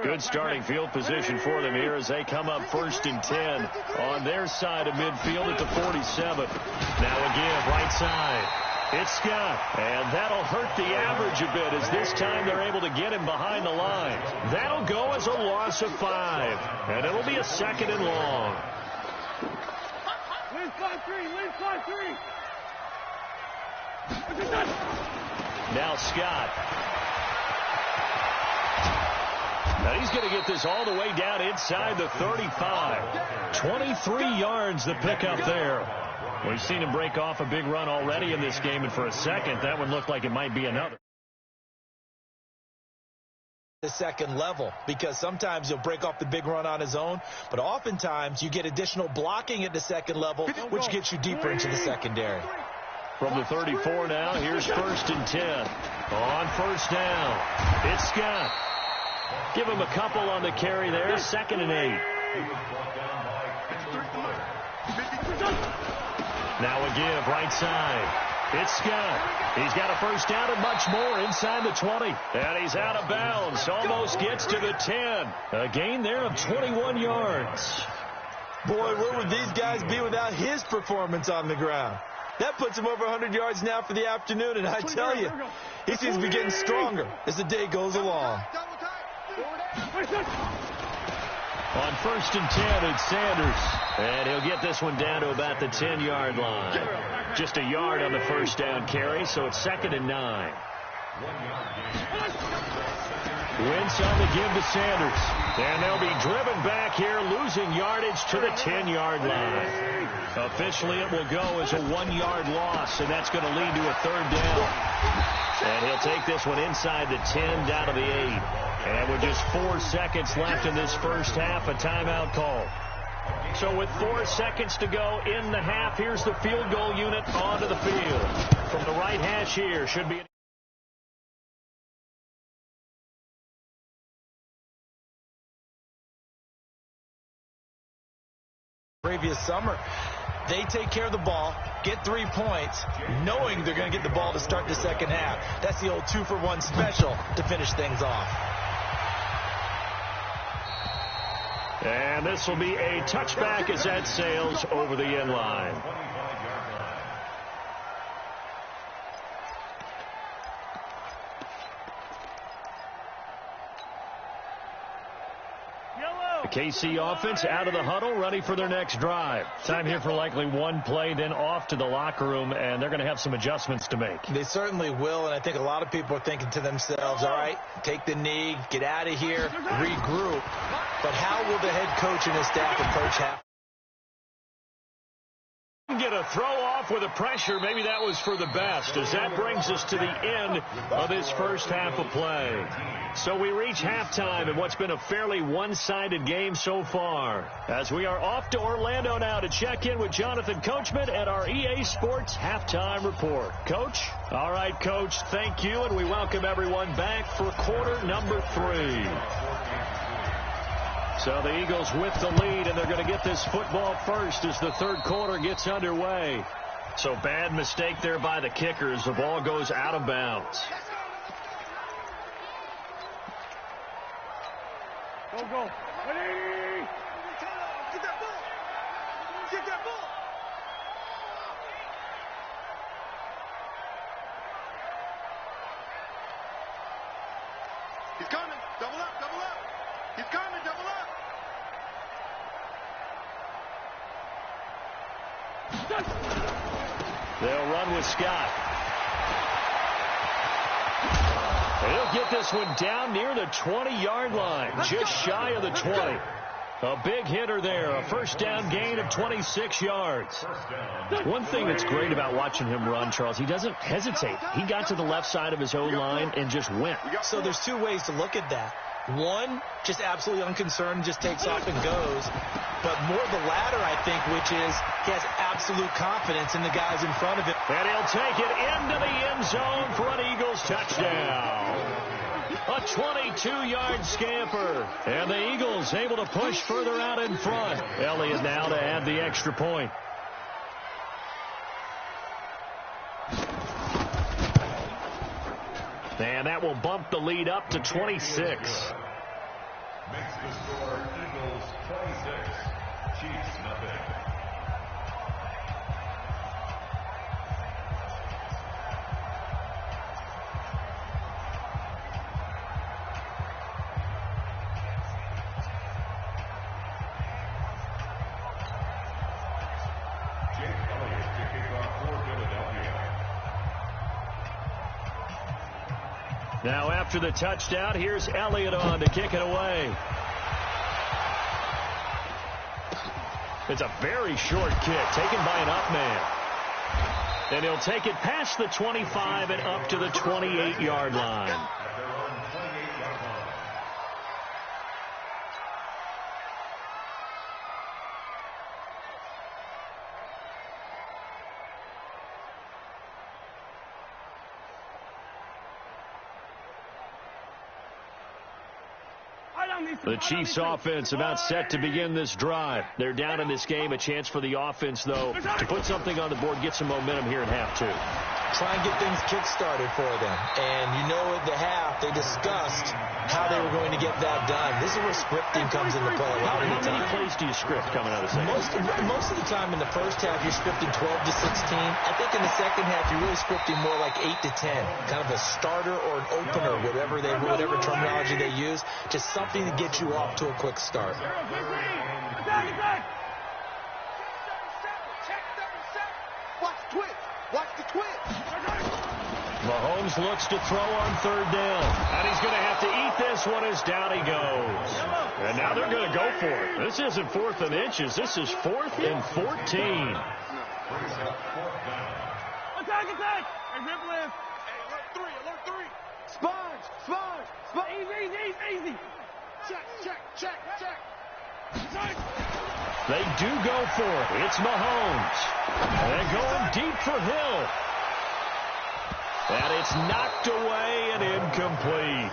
Good starting field position for them here as they come up 1st and 10 on their side of midfield at the 47. Now again, right side. It's Scott, and that'll hurt the average a bit as this time they're able to get him behind the line. That'll go as a loss of 5, and it'll be a 2nd and long. Win 5-3. Now Scott. Now he's going to get this all the way down inside the 35. 23 yards the pickup there. We've seen him break off a big run already in this game, and for a second, that one looked like it might be another. The second level, because sometimes he'll break off the big run on his own, but oftentimes you get additional blocking at the second level, which gets you deeper into the secondary. From the 34 now, here's 1st and 10. On first down, it's Scott. Give him a couple on the carry there. 2nd and 8. Now a give right side. It's Scott. He's got a first down and much more inside the 20. And he's out of bounds. Almost gets to the 10. A gain there of 21 yards. Boy, where would these guys be without his performance on the ground? That puts him over 100 yards now for the afternoon, and I tell you, he seems to be getting stronger as the day goes along. On 1st and 10, it's Sanders. And he'll get this one down to about the 10-yard line. Just a yard on the first down carry, so it's 2nd and 9. Wentz on the give to Sanders. And they'll be driven back here, losing yardage to the 10-yard line. Officially, it will go as a 1-yard loss, and that's going to lead to a 3rd down. And he'll take this one inside the 10 down to the 8. And with just 4 seconds left in this first half, a timeout call. So with 4 seconds to go in the half, here's the field goal unit onto the field. From the right hash here, should be... Previous summer, they take care of the ball, get 3 points, knowing they're going to get the ball to start the second half. That's the old 2-for-1 special to finish things off. And this will be a touchback as that sails over the end line. The KC offense out of the huddle, ready for their next drive. Time here for likely one play, then off to the locker room, and they're going to have some adjustments to make. They certainly will, and I think a lot of people are thinking to themselves, all right, take the knee, get out of here, regroup. But how will the head coach and his staff approach half? Get a throw off with a pressure. Maybe that was for the best, as that brings us to the end of this first half of play. So we reach halftime in what's been a fairly one-sided game so far, as we are off to Orlando now to check in with Jonathan Coachman at our EA Sports Halftime Report. Coach? All right, Coach, thank you, and we welcome everyone back for quarter number 3. So the Eagles with the lead, and they're going to get this football first as the third quarter gets underway. So bad mistake there by the kickers. The ball goes out of bounds. Go. Ready? Get that ball. Get that ball. He's coming. Double up. He's coming. Double up. They'll run with Scott. He'll get this one down near the 20-yard line, just shy of the 20. A big hitter there, a first down gain of 26 yards. One thing that's great about watching him run, Charles, he doesn't hesitate. He got to the left side of his own line and just went. So there's 2 ways to look at that. One, just absolutely unconcerned, just takes off and goes. But more the latter, I think, which is he has absolute confidence in the guys in front of him. And he'll take it into the end zone for an Eagles touchdown. A 22-yard scamper. And the Eagles able to push further out in front. Elliott now to add the extra point. And that will bump the lead up to 26. Makes the score Eagles 26, Chiefs nothing. Now after the touchdown, here's Elliott on to kick it away. It's a very short kick taken by an up man. And he'll take it past the 25 and up to the 28-yard line. The Chiefs offense about set to begin this drive. They're down in this game. A chance for the offense, though, to put something on the board, get some momentum here in half two. Try and get things kick-started for them. And you know at the half, they discussed how they were going to get that done. This is where scripting comes into play a lot of the time. How many plays do you script coming out of the second? Most of the time in the first half, you're scripting 12 to 16. I think in the second half, you're really scripting more like 8 to 10. Kind of a starter or an opener, whatever terminology they use. Just something to get you off to a quick start. Watch the twitch. Watch the twitch. Mahomes looks to throw on third down. And he's going to have to eat this one as down he goes. And now they're going to go for it. This isn't 4th and inches. This is 4th and 14. Attack! Hey, rip left. Hey, alert 3. Sponge. Easy. Check. They do go for it. It's Mahomes. And going deep for Hill. And it's knocked away and incomplete.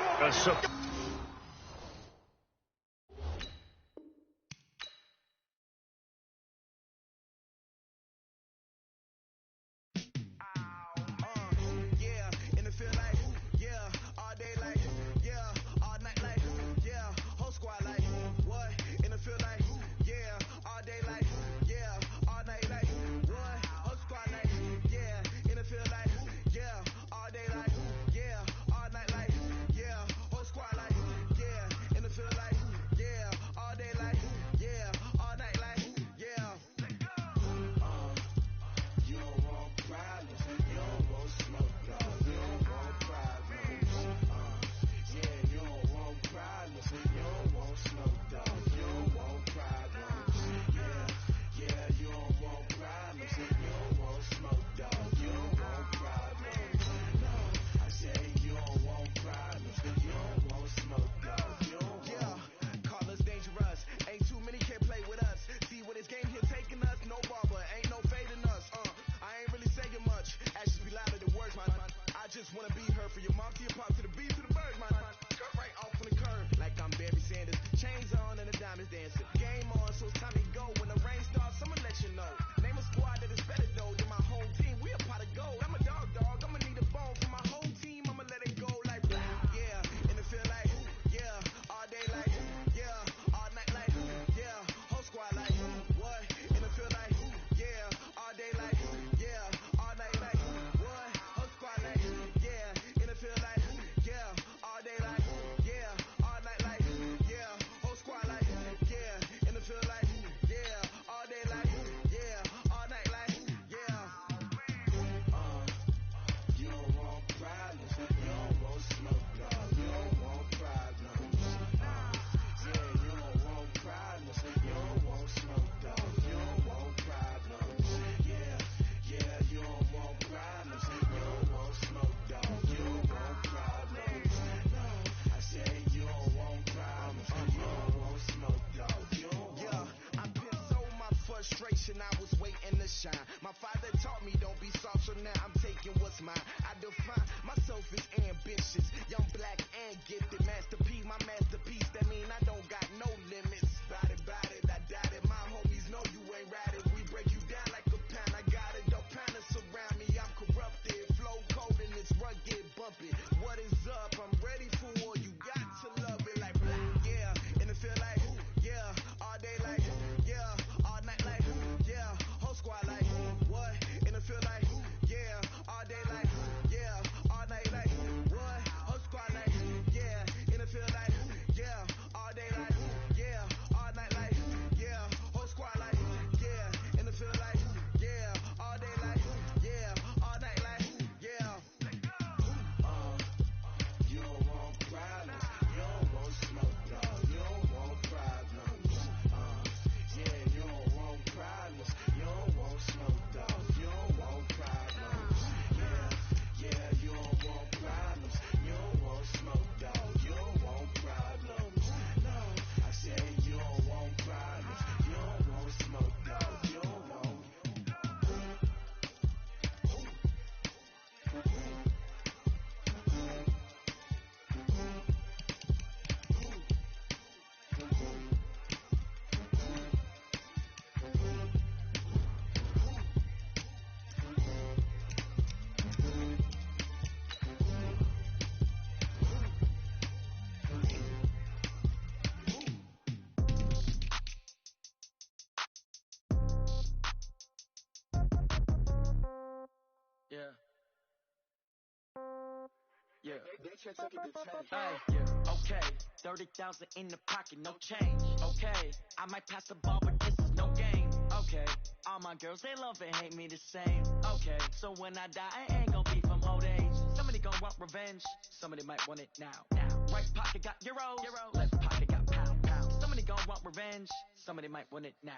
I was waiting to shine. My father taught me don't be soft, so now I'm taking what's mine. I define myself as ambitious, young, black, and gifted. Masterpiece, my masterpiece, that mean I don't got no limits. Bout it, I doubt it. My homies know you ain't ratted. We break you down like a pound. I got it, don't pound us around me. I'm corrupted, flow cold and it's rugged, bumping. What is up? I'm ready for war. You got to love it like black, yeah. And it feel like, yeah, all day like, yeah, all night like, yeah, whole squad like, what? And it feel like, yeah, all day like, yeah, all night like, what? Whole squad Okay, 30,000 in the pocket, no change. Okay, I might pass the ball, but this is no game. Okay, all my girls, they love and hate me the same. Okay, so when I die, I ain't gon' be from old age. Somebody gon' want revenge, somebody might want it now. Right pocket got euros, left pocket got pound. Somebody gon' want revenge, somebody might want it now.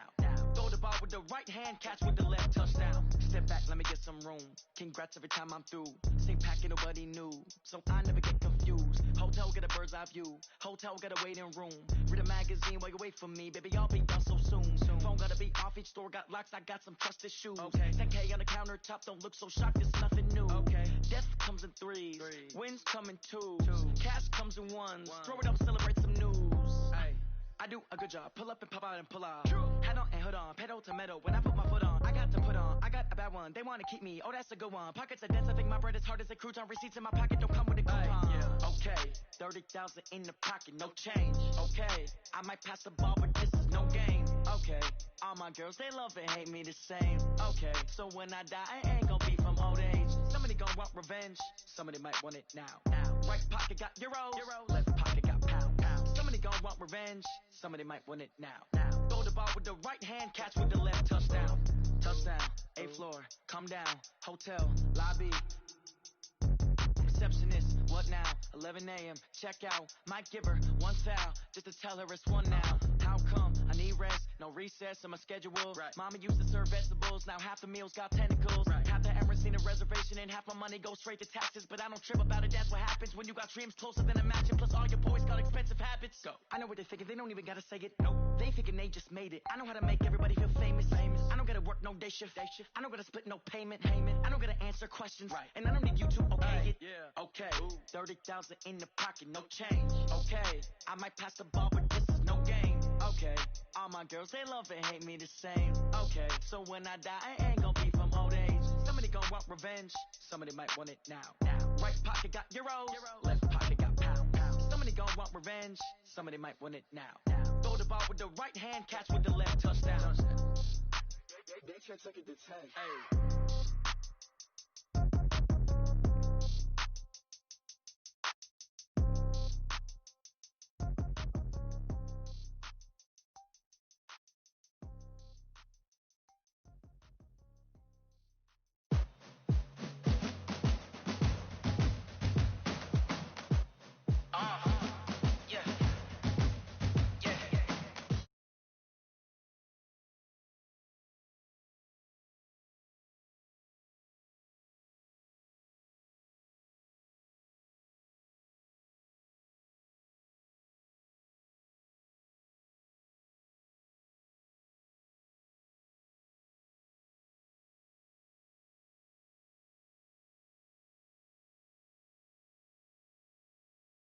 Throw the ball with the right hand, catch with the left, touchdown. Step back, let me get some room. Congrats every time I'm through. Same packet, nobody knew, so I never get confused. Hotel get a bird's eye view, hotel got a waiting room. Read a magazine while you wait for me, baby, I'll be done so soon. Phone gotta be off, each store got locks, I got some trusted shoes. Okay, 10K on the countertop, don't look so shocked, it's nothing new. Okay, death comes in threes, wins come in twos, cash comes in ones. Throw it up, celebrate some news. Ay. I do a good job, pull up and pop out and pull off. Head on and hood on, pedal to metal. When I put my foot on, I got to put on. I got a bad one, they wanna keep me. Oh, that's a good one. Pockets are dense, I think my bread is hard as a crouton. Receipts in my pocket don't come with a coupon. Okay, 30,000 in the pocket, no change. Okay, I might pass the ball, but this is no game. Okay, all my girls, they love and hate me the same. Okay, so when I die, I ain't gon' be from old age. Somebody gon' want revenge, somebody might want it now. Right pocket got euros, left pocket got pound. Somebody gon' want revenge, somebody might want it now. Throw the ball with the right hand, catch with the left, touchdown. Touchdown, 8th floor, come down, hotel, lobby. Receptionist, what now? 11 a.m., check out. Might give her one foul, just to tell her it's one now. How come? I need rest, no recess in my schedule. Right. Mama used to serve vegetables, now half the meals got tentacles. Right. Half the Emirates need a reservation and half my money goes straight to taxes. But I don't trip about it, that's what happens when you got dreams closer than a match. And plus all your boys got expensive habits. Go. I know what they're thinking, they don't even gotta say it. Nope. They thinking they just made it. I know how to make everybody feel famous. I don't gotta work no day shift. I don't gotta split no payment. I don't gotta answer questions. Right. And I don't need you to okay it. Yeah. Okay. 30,000 in the pocket, no change. Okay. I might pass the ball, but this is no game. Okay. All my girls, they love and hate me the same. Okay. So when I die, I ain't gon' be from old age. Somebody gon' want revenge, somebody might want it now. Right pocket got euros, left pocket got pound. Somebody gon' want revenge, somebody might want it now. Throw the ball with the right hand, catch with the left, touchdown. They can't take it to 10.